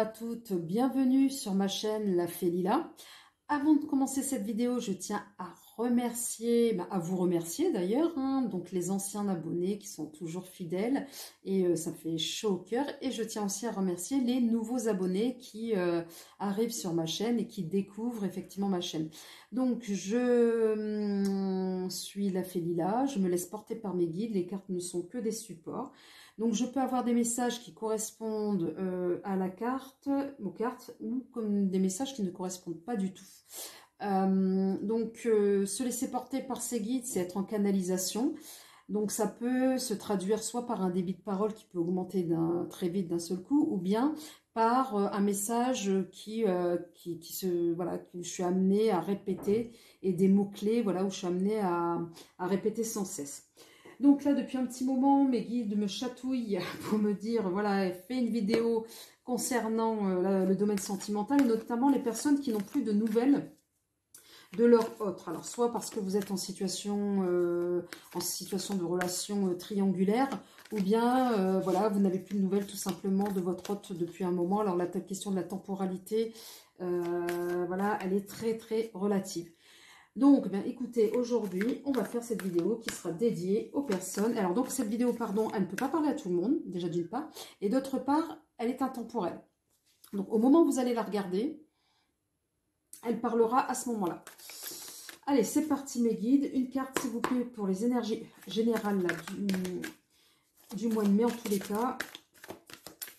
à toutes, bienvenue sur ma chaîne La Fée Lila. Avant de commencer cette vidéo, je tiens à remercier, à vous remercier d'ailleurs, donc les anciens abonnés qui sont toujours fidèles et ça me fait chaud au cœur. Et je tiens aussi à remercier les nouveaux abonnés qui arrivent sur ma chaîne et qui découvrent effectivement ma chaîne. Donc je suis La Fée Lila, je me laisse porter par mes guides, les cartes ne sont que des supports. Donc je peux avoir des messages qui correspondent à la carte, aux cartes, ou comme des messages qui ne correspondent pas du tout. Se laisser porter par ces guides, c'est être en canalisation. Donc ça peut se traduire soit par un débit de parole qui peut augmenter très vite d'un seul coup, ou bien par un message que je suis amenée à répéter, et des mots-clés où je suis amenée à répéter sans cesse. Donc là, depuis un petit moment, mes guides me chatouillent pour me dire, voilà, fais une vidéo concernant le domaine sentimental, et notamment les personnes qui n'ont plus de nouvelles de leur autre. Alors, soit parce que vous êtes en situation de relation triangulaire, ou bien, vous n'avez plus de nouvelles tout simplement de votre hôte depuis un moment. Alors, la question de la temporalité, elle est très, très relative. Donc, écoutez, aujourd'hui, on va faire cette vidéo qui sera dédiée aux personnes. Alors, donc, cette vidéo, elle ne peut pas parler à tout le monde, déjà d'une part. Et d'autre part, elle est intemporelle. Donc, au moment où vous allez la regarder, elle parlera à ce moment-là. Allez, c'est parti, mes guides. Une carte, s'il vous plaît, pour les énergies générales là, du mois de mai, en tous les cas.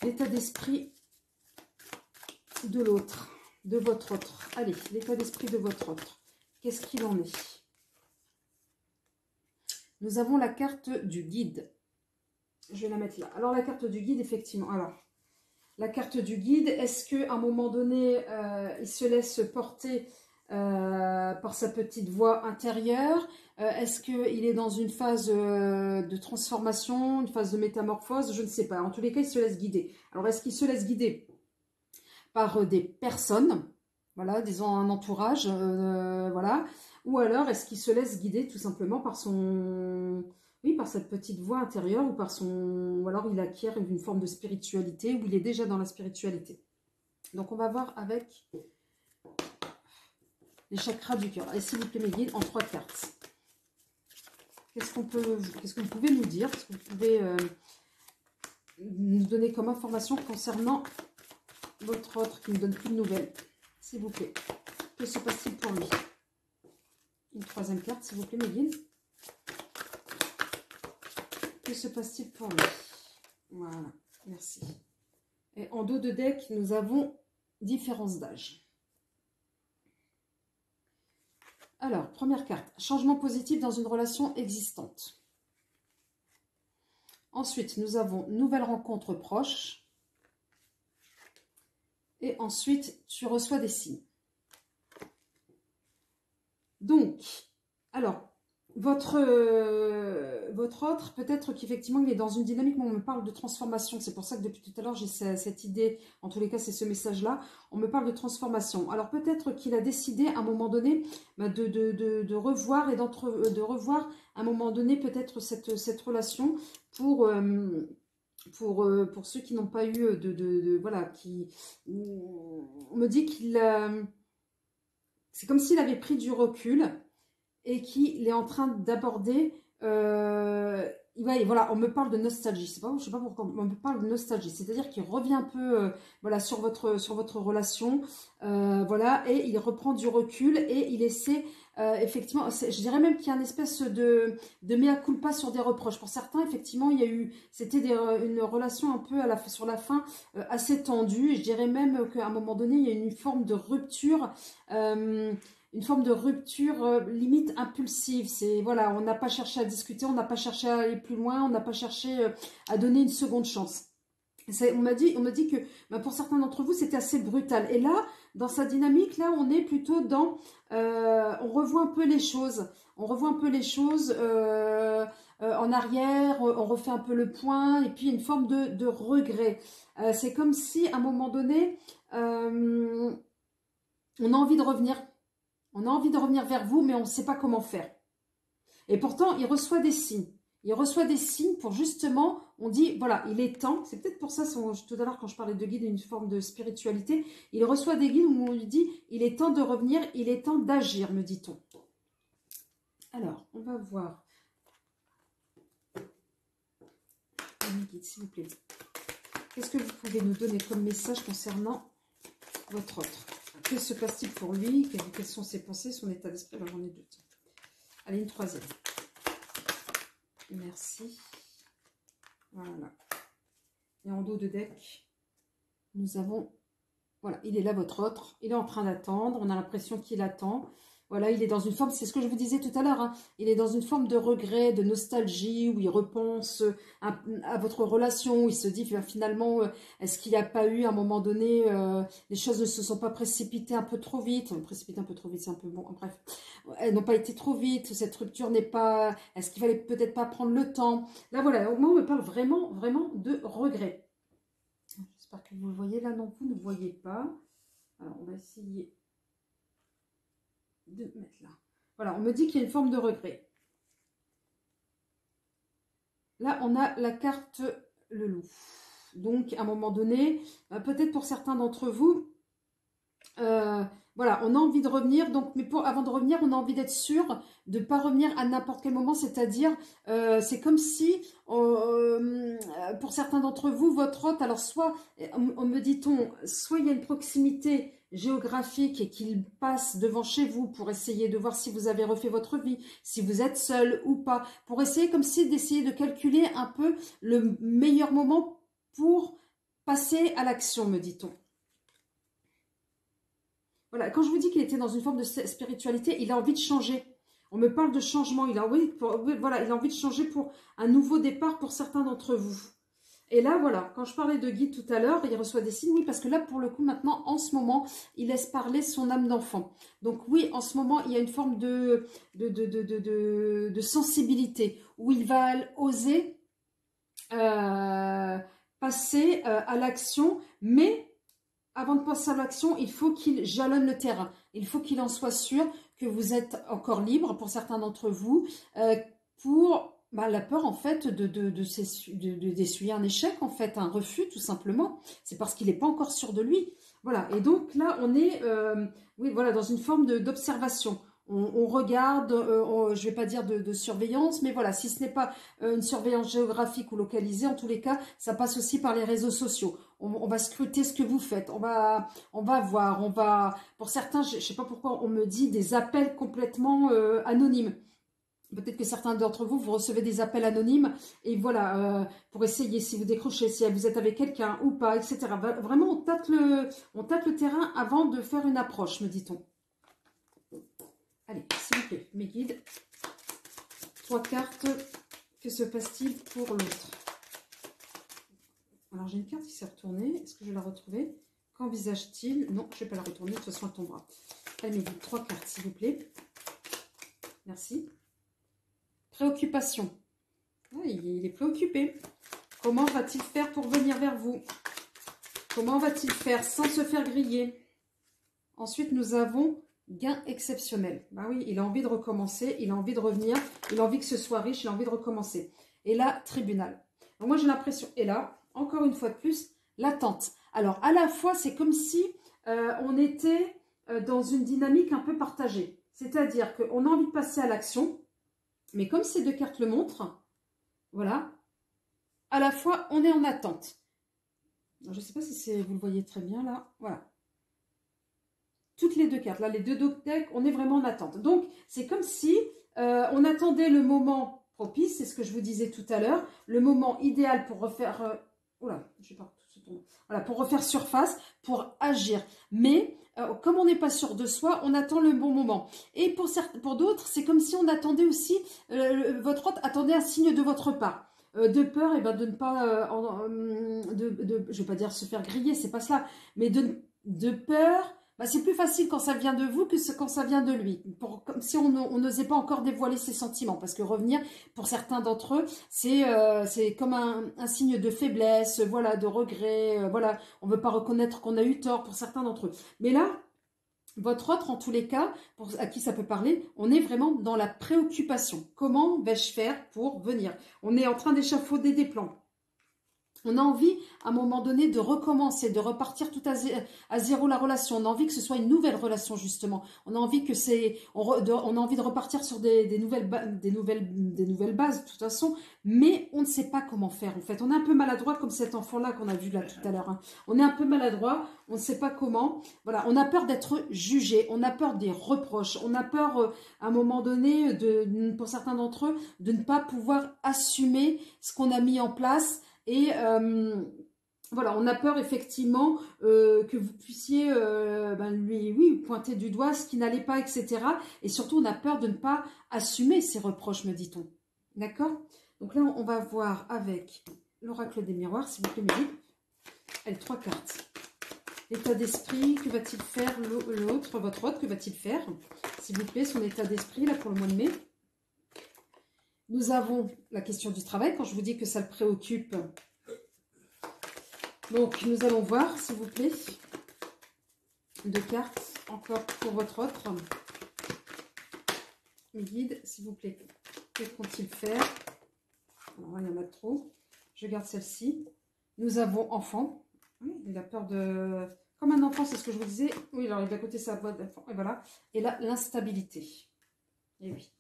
L'état d'esprit de l'autre, de votre autre. Allez, l'état d'esprit de votre autre. Qu'est-ce qu'il en est? Nous avons la carte du guide. Je vais la mettre là. Alors, la carte du guide, effectivement. Alors, la carte du guide, est-ce qu'à un moment donné, il se laisse porter par sa petite voix intérieure? Est-ce qu'il est dans une phase de transformation, une phase de métamorphose? Je ne sais pas. En tous les cas, il se laisse guider. Alors, est-ce qu'il se laisse guider par des personnes? Voilà, disons un entourage, ou alors est-ce qu'il se laisse guider tout simplement par par cette petite voix intérieure, ou alors il acquiert une forme de spiritualité, ou il est déjà dans la spiritualité. Donc on va voir avec les chakras du cœur. Et s'il vous plaît mes guides, en 3 cartes. Qu'est-ce que vous pouvez nous dire? Qu'est-ce que vous pouvez nous donner comme information concernant votre autre qui ne donne plus de nouvelles? S'il vous plaît. Que se passe-t-il pour lui? Une 3e carte, s'il vous plaît, mes guides. Que se passe-t-il pour lui? Voilà, merci. Et en dos de deck, nous avons différence d'âge. Alors, première carte. Changement positif dans une relation existante. Ensuite, nous avons nouvelle rencontre proche. Et ensuite, tu reçois des signes. Donc, alors, votre autre, peut-être qu'effectivement, il est dans une dynamique où on me parle de transformation. C'est pour ça que depuis tout à l'heure, j'ai cette idée, en tous les cas, c'est ce message-là. On me parle de transformation. Alors, peut-être qu'il a décidé, à un moment donné, de revoir de revoir, à un moment donné, peut-être cette relation pour ceux qui n'ont pas eu on me dit qu'il c'est comme s'il avait pris du recul et qu'il est en train d'aborder on me parle de nostalgie, je sais pas pourquoi on me parle de nostalgie, c'est-à-dire qu'il revient un peu sur votre relation, et il reprend du recul et il essaie effectivement, je dirais même qu'il y a une espèce de mea culpa sur des reproches. Pour certains, effectivement, c'était une relation un peu sur la fin assez tendue, et je dirais même qu'à un moment donné, il y a une forme de rupture, limite impulsive. On n'a pas cherché à discuter, on n'a pas cherché à aller plus loin, on n'a pas cherché à donner une seconde chance. On m'a dit que pour certains d'entre vous, c'était assez brutal. Et là, dans sa dynamique, là, on est plutôt dans... on revoit un peu les choses. On revoit un peu les choses en arrière, on refait un peu le point, et puis une forme de regret. C'est comme si, à un moment donné, on a envie de revenir. On a envie de revenir vers vous, mais on ne sait pas comment faire. Et pourtant, il reçoit des signes. Il reçoit des signes pour justement, On dit, voilà, il est temps, c'est peut-être pour ça, tout à l'heure quand je parlais de guide, une forme de spiritualité, il reçoit des guides où on lui dit, il est temps de revenir, il est temps d'agir, me dit-on. Alors, on va voir. Mes guides, s'il vous plaît. Qu'est-ce que vous pouvez nous donner comme message concernant votre autre? Que se passe-t-il pour lui? Quelles sont ses pensées, son état d'esprit? Alors, j'en ai deux. Allez, une troisième. Merci. Voilà. Et en dos de deck, nous avons... Voilà, il est là, votre autre. Il est en train d'attendre. On a l'impression qu'il attend. Voilà, il est dans une forme, c'est ce que je vous disais tout à l'heure, hein, il est dans une forme de regret, de nostalgie, où il repense à votre relation, où il se dit finalement, est-ce qu'il n'y a pas eu à un moment donné, les choses ne se sont pas précipitées un peu trop vite, précipitées un peu trop vite, c'est un peu bon, bref, elles n'ont pas été trop vite, cette rupture n'est pas, est-ce qu'il fallait peut-être pas prendre le temps? Là voilà, au moment où on me parle vraiment, vraiment de regret. J'espère que vous le voyez, là non, vous ne voyez pas. Alors on va essayer de mettre là. Voilà, on me dit qu'il y a une forme de regret. Là, on a la carte le loup. Donc, à un moment donné, peut-être pour certains d'entre vous, voilà, on a envie de revenir. Donc, mais avant de revenir, on a envie d'être sûr de ne pas revenir à n'importe quel moment. C'est-à-dire, c'est comme si, pour certains d'entre vous, votre hôte, alors soit, on me dit-on, soit il y a une proximité géographique et qu'il passe devant chez vous pour essayer de voir si vous avez refait votre vie, si vous êtes seul ou pas, pour essayer comme si d'essayer de calculer un peu le meilleur moment pour passer à l'action, me dit-on. Voilà, quand je vous dis qu'il était dans une forme de spiritualité, il a envie de changer. On me parle de changement, il a envie, voilà, il a envie de changer pour un nouveau départ pour certains d'entre vous. Et là, voilà, quand je parlais de guide tout à l'heure, il reçoit des signes, oui, parce que là, pour le coup, maintenant, en ce moment, il laisse parler son âme d'enfant. Donc oui, en ce moment, il y a une forme de sensibilité, où il va oser passer à l'action, mais avant de passer à l'action, il faut qu'il jalonne le terrain. Il faut qu'il en soit sûr que vous êtes encore libre, pour certains d'entre vous, pour la peur, en fait, d'essuyer un échec, en fait, un refus, tout simplement. C'est parce qu'il n'est pas encore sûr de lui. Voilà. Et donc, là, on est oui, voilà, dans une forme d'observation. On regarde, je ne vais pas dire de surveillance, mais voilà, si ce n'est pas une surveillance géographique ou localisée, en tous les cas, ça passe aussi par les réseaux sociaux. On va scruter ce que vous faites, on va voir, pour certains, je ne sais pas pourquoi on me dit des appels complètement anonymes. Peut-être que certains d'entre vous, vous recevez des appels anonymes et voilà, pour essayer si vous décrochez, si vous êtes avec quelqu'un ou pas, etc. Vraiment, on tâte le terrain avant de faire une approche, me dit-on. Allez, s'il vous plaît, mes guides. 3 cartes. Que se passe-t-il pour l'autre? Alors, j'ai une carte qui s'est retournée. Est-ce que je vais la retrouver? Qu'envisage-t-il? Non, je ne vais pas la retourner. De toute façon, elle tombera. Allez, mes guides. 3 cartes, s'il vous plaît. Merci. Préoccupation. Ah, il est préoccupé. Comment va-t-il faire pour venir vers vous? Comment va-t-il faire sans se faire griller? Ensuite, nous avons... gain exceptionnel. Bah oui, il a envie de recommencer, il a envie de revenir, il a envie que ce soit riche, il a envie de recommencer. Et là, tribunal. Donc moi, j'ai l'impression, et là, encore une fois de plus, l'attente. Alors, à la fois, c'est comme si on était dans une dynamique un peu partagée. C'est-à-dire qu'on a envie de passer à l'action, mais comme ces deux cartes le montrent, voilà, à la fois, on est en attente. Alors, je ne sais pas si vous le voyez très bien là, voilà. Toutes les deux cartes, là, les deux decks, on est vraiment en attente. Donc, c'est comme si on attendait le moment propice, c'est ce que je vous disais tout à l'heure, le moment idéal pour refaire... oula, je sais pas, voilà, pour refaire surface, pour agir. Mais, comme on n'est pas sûr de soi, on attend le bon moment. Et pour d'autres, c'est comme si on attendait aussi, votre hôte attendait un signe de votre part. De peur, et ben, de ne pas... je ne vais pas dire se faire griller, c'est pas cela, mais de peur... Bah, c'est plus facile quand ça vient de vous que quand ça vient de lui. Comme si on n'osait pas encore dévoiler ses sentiments. Parce que revenir, pour certains d'entre eux, c'est comme un signe de faiblesse, voilà, de regret. Voilà, on ne veut pas reconnaître qu'on a eu tort pour certains d'entre eux. Mais là, votre autre, en tous les cas, à qui ça peut parler, on est vraiment dans la préoccupation. Comment vais-je faire pour venir? On est en train d'échafauder des plans. On a envie, à un moment donné, de recommencer, de repartir tout à zéro la relation. On a envie que ce soit une nouvelle relation, justement. On a envie que on a envie de repartir sur des nouvelles bases, de toute façon. Mais on ne sait pas comment faire, en fait. On est un peu maladroit, comme cet enfant-là qu'on a vu là tout à l'heure, hein. On est un peu maladroit, on ne sait pas comment. Voilà, on a peur d'être jugé, on a peur des reproches, on a peur, à un moment donné, pour certains d'entre eux, de ne pas pouvoir assumer ce qu'on a mis en place. Et voilà, on a peur effectivement que vous puissiez oui, pointer du doigt ce qui n'allait pas, etc. Et surtout, on a peur de ne pas assumer ces reproches, me dit-on. D'accord? Donc là, on va voir avec l'oracle des miroirs, s'il vous plaît, me dites. Allez, 3 cartes. État d'esprit, que va-t-il faire l'autre, votre autre, que va-t-il faire? S'il vous plaît, son état d'esprit, là, pour le mois de mai. Nous avons la question du travail, quand je vous dis que ça le préoccupe. Donc, nous allons voir, s'il vous plaît, 2 cartes, encore pour votre autre. Guide, s'il vous plaît. Que compte-t-il faire? Alors, il y en a trop. Je garde celle-ci. Nous avons enfant. Oui, il a peur de... Comme un enfant, c'est ce que je vous disais. Oui, alors il est à côté de sa boîte d'enfant. Et voilà. Et là, l'instabilité. Et oui.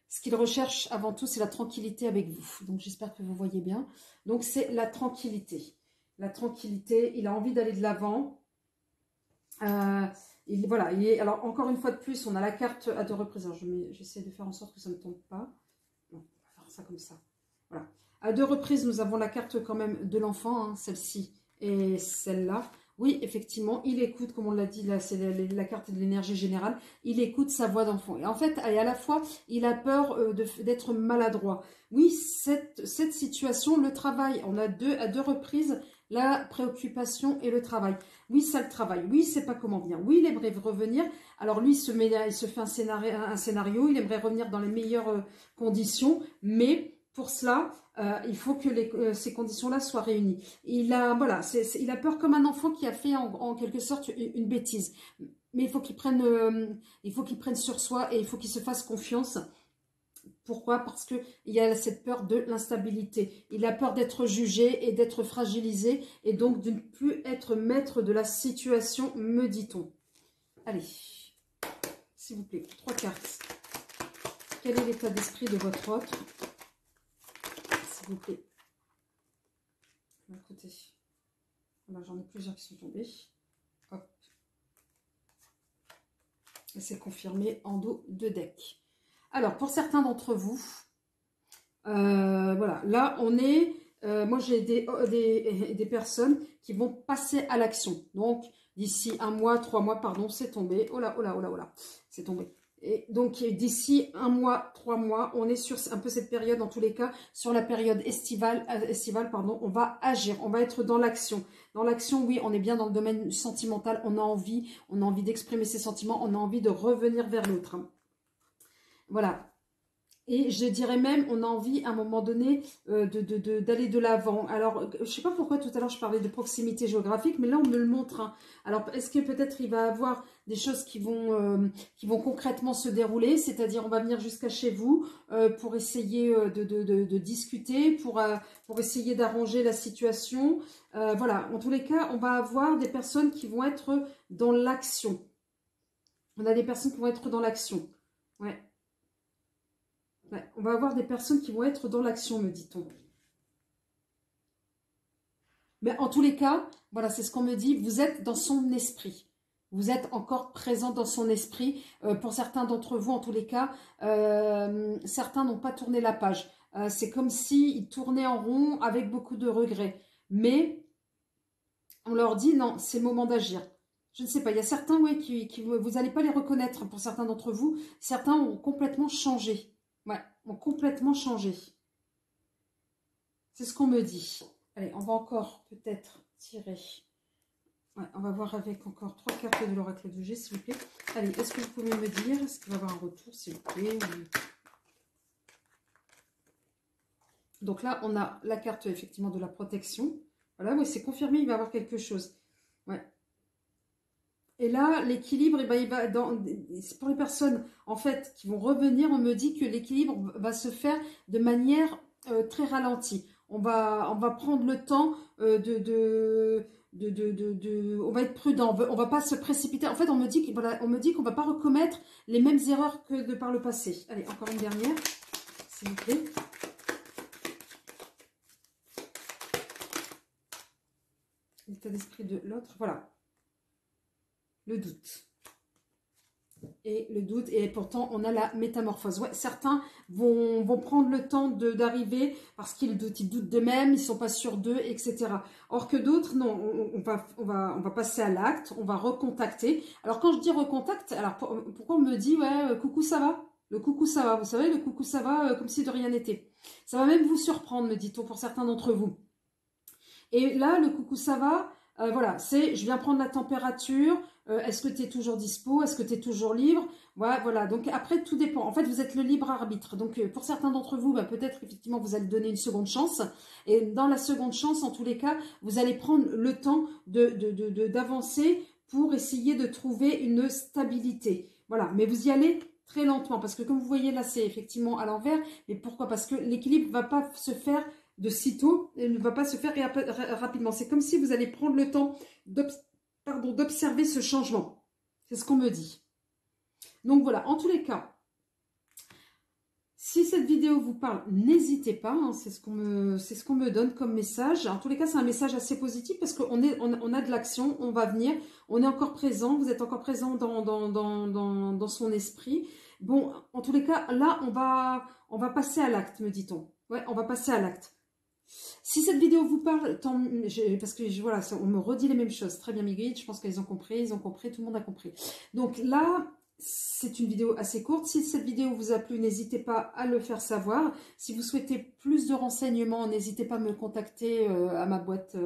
Ce qu'il recherche avant tout, c'est la tranquillité avec vous. Donc, j'espère que vous voyez bien. Donc, c'est la tranquillité. La tranquillité. Il a envie d'aller de l'avant. Voilà. Alors, encore une fois de plus, on a la carte à 2 reprises. J'essaie de faire en sorte que ça ne tombe pas. Non, on va faire ça comme ça. Voilà. À 2 reprises, nous avons la carte quand même de l'enfant, hein, celle-ci et celle-là. Oui, effectivement, il écoute, comme on l'a dit, là, c'est la carte de l'énergie générale, il écoute sa voix d'enfant. Et en fait, et à la fois, il a peur d'être maladroit. Oui, cette situation, le travail, on a à deux reprises la préoccupation et le travail. Oui, ça le travail. Oui, il ne sait pas comment venir. Oui, il aimerait revenir. Alors lui, il se fait un scénario, il aimerait revenir dans les meilleures conditions, mais... Pour cela, il faut que ces conditions-là soient réunies. Il a peur comme un enfant qui a fait en quelque sorte une bêtise. Mais il faut qu'il prenne sur soi et il faut qu'il se fasse confiance. Pourquoi? Parce qu'il y a cette peur de l'instabilité. Il a peur d'être jugé et d'être fragilisé et donc de ne plus être maître de la situation, me dit-on. Allez, s'il vous plaît, 3 cartes. Quel est l'état d'esprit de votre autre? S'il vous plaît. Écoutez, j'en ai plusieurs qui sont tombés. Hop. Et c'est confirmé en dos de deck. Alors, pour certains d'entre vous, voilà, là, on est... moi, j'ai des personnes qui vont passer à l'action. Donc, d'ici 1 mois, 3 mois, pardon, c'est tombé. Oh là, oh là, oh là, oh là, c'est tombé. Et donc, d'ici 1 mois, 3 mois, on est sur un peu cette période, en tous les cas, sur la période estivale, pardon, on va agir, on va être dans l'action. Dans l'action, oui, on est bien dans le domaine sentimental, on a envie d'exprimer ses sentiments, on a envie de revenir vers l'autre. Voilà. Et je dirais même, on a envie à un moment donné d'aller de l'avant. Alors, je ne sais pas pourquoi tout à l'heure je parlais de proximité géographique, mais là on me le montre, hein. Alors, est-ce que peut-être il va y avoir des choses qui vont concrètement se dérouler, c'est-à-dire on va venir jusqu'à chez vous pour essayer de discuter, pour essayer d'arranger la situation. Voilà, en tous les cas, on va avoir des personnes qui vont être dans l'action. On a des personnes qui vont être dans l'action. Ouais. Ouais, on va avoir des personnes qui vont être dans l'action, me dit-on. Mais en tous les cas, voilà, c'est ce qu'on me dit, vous êtes dans son esprit. Vous êtes encore présent dans son esprit. Pour certains d'entre vous, en tous les cas, certains n'ont pas tourné la page. C'est comme s'ils tournaient en rond avec beaucoup de regrets. Mais on leur dit, non, c'est le moment d'agir. Je ne sais pas, il y a certains, oui, vous n'allez pas les reconnaître pour certains d'entre vous. Certains ont complètement changé. Ouais, ont complètement changé. C'est ce qu'on me dit. Allez, on va encore peut-être tirer. Ouais, on va voir avec encore 3 cartes de l'oracle de G, s'il vous plaît. Allez, est-ce que vous pouvez me dire, est-ce qu'il va y avoir un retour, s'il vous plaît? Oui. Donc là, on a la carte, effectivement, de la protection. Voilà, oui, c'est confirmé, il va y avoir quelque chose. Ouais. Et là, l'équilibre, eh ben, il va pour les personnes en fait qui vont revenir, on me dit que l'équilibre va se faire de manière très ralentie. on va prendre le temps on va être prudent, on va pas se précipiter. En fait, on me dit voilà, on me dit qu'on va pas recommettre les mêmes erreurs que par le passé. Allez, encore une dernière, s'il vous plaît. L'état d'esprit de l'autre, voilà. Le doute. Et le doute, et pourtant on a la métamorphose. Ouais, certains vont prendre le temps d'arriver parce qu'ils doutent d'eux-mêmes, ils ne sont pas sûrs d'eux, etc. Or que d'autres, non, on va passer à l'acte, on va recontacter. Alors quand je dis recontact, alors pourquoi on me dit, ouais, coucou ça va? Le coucou ça va, vous savez, le coucou ça va, comme si de rien n'était. Ça va même vous surprendre, me dit-on, pour certains d'entre vous. Et là, le coucou ça va, voilà, c'est je viens prendre la température, est-ce que tu es toujours dispo, est-ce que tu es toujours libre, ouais, voilà, donc après tout dépend, en fait vous êtes le libre arbitre, donc pour certains d'entre vous, bah, peut-être effectivement vous allez donner une seconde chance, et dans la seconde chance, en tous les cas, vous allez prendre le temps d'avancer pour essayer de trouver une stabilité, voilà, mais vous y allez très lentement, parce que comme vous voyez là, c'est effectivement à l'envers, mais pourquoi? Parce que l'équilibre ne va pas se faire de sitôt, elle ne va pas se faire rapidement. C'est comme si vous allez prendre le temps d'observer ce changement. C'est ce qu'on me dit. Donc voilà, en tous les cas, si cette vidéo vous parle, n'hésitez pas, hein, c'est ce qu'on me donne comme message. En tous les cas, c'est un message assez positif parce qu'on a de l'action, on va venir, on est encore présent, vous êtes encore présent dans son esprit. Bon, en tous les cas, là, on va passer à l'acte, me dit-on. Ouais, on va passer à l'acte. Si cette vidéo vous parle, parce que voilà, on me redit les mêmes choses. Très bien, Miguel, je pense qu'ils ont compris, tout le monde a compris. Donc là, c'est une vidéo assez courte. Si cette vidéo vous a plu, n'hésitez pas à le faire savoir. Si vous souhaitez plus de renseignements, n'hésitez pas à me contacter à ma boîte,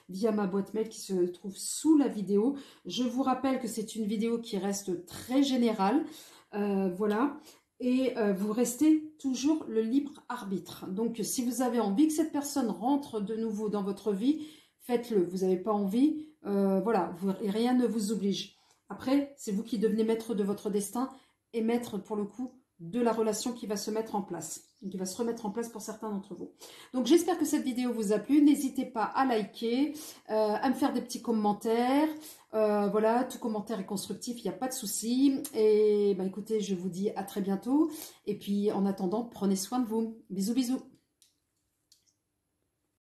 via ma boîte mail qui se trouve sous la vidéo. Je vous rappelle que c'est une vidéo qui reste très générale. Voilà. Et vous restez toujours le libre arbitre. Donc, si vous avez envie que cette personne rentre de nouveau dans votre vie, faites-le. Vous n'avez pas envie, voilà, rien ne vous oblige. Après, c'est vous qui devenez maître de votre destin et maître, pour le coup, de la relation qui va se mettre en place, qui va se remettre en place pour certains d'entre vous. Donc, j'espère que cette vidéo vous a plu. N'hésitez pas à liker, à me faire des petits commentaires. Voilà, tout commentaire est constructif, il n'y a pas de souci. Et bah, écoutez, je vous dis à très bientôt. Et puis, en attendant, prenez soin de vous. Bisous, bisous.